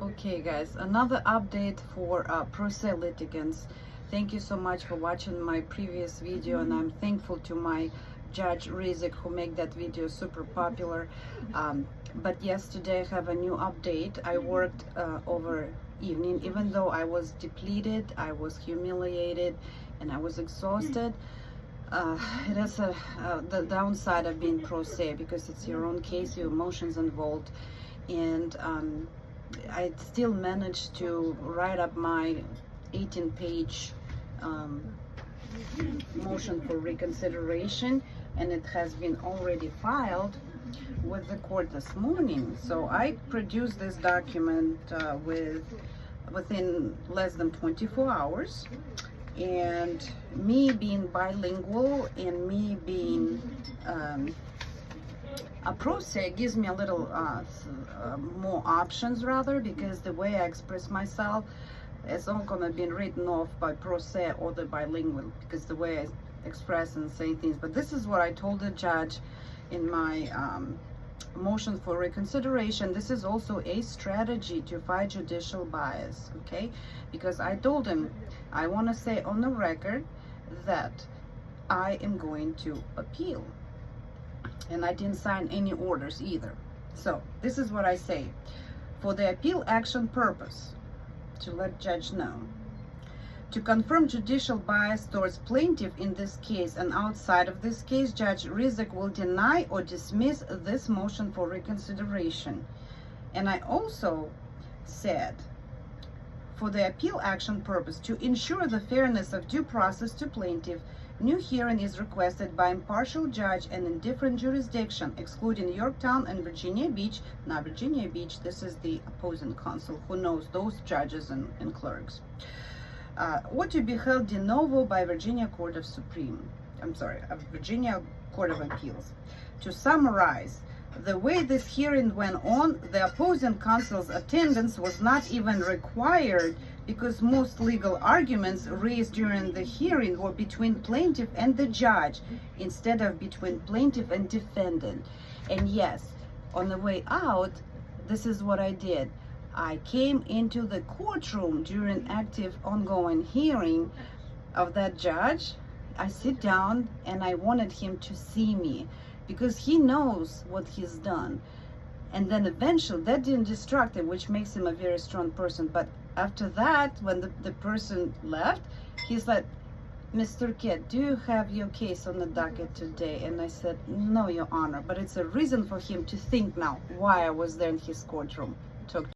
Okay guys, another update for pro se litigants. Thank you so much for watching my previous video, and I'm thankful to my judge Rizik who made that video super popular. But yesterday I have a new update. I worked over evening, even though I was depleted, I was humiliated, and I was exhausted. It is the downside of being pro se, because it's your own case, your emotions involved, and I still managed to write up my 18-page motion for reconsideration, and it has been already filed with the court this morning. So I produced this document within less than 24 hours. And me being bilingual and me being a pro se gives me a little more options, rather, because the way I express myself is not going to be written off by pro se or the bilingual, because the way I express and say things. But this is what I told the judge in my motion for reconsideration. This is also a strategy to fight judicial bias, okay? Because I told him, I want to say on the record that I am going to appeal, and I didn't sign any orders either. So this is what I say: for the appeal action purpose, to let judge know, to confirm judicial bias towards plaintiff in this case and outside of this case, Judge Rizik will deny or dismiss this motion for reconsideration. And I also said, for the appeal action purpose, to ensure the fairness of due process to plaintiff, new hearing is requested by impartial judge and in different jurisdiction, excluding Yorktown and Virginia Beach. Now, Virginia Beach, this is the opposing counsel who knows those judges and clerks. Or to be held de novo by Virginia Court of Virginia Court of Appeals. To summarize, the way this hearing went on, the opposing counsel's attendance was not even required, because most legal arguments raised during the hearing were between plaintiff and the judge instead of between plaintiff and defendant. And yes, on the way out, this is what I did. I came into the courtroom during active ongoing hearing of that judge. I sit down and I wanted him to see me, because he knows what he's done. And then eventually that didn't distract him, which makes him a very strong person. But after that, when the person left, he's like, "Mr. Kidd, do you have your case on the docket today?" And I said, "No, Your Honor," but it's a reason for him to think now why I was there in his courtroom. Talk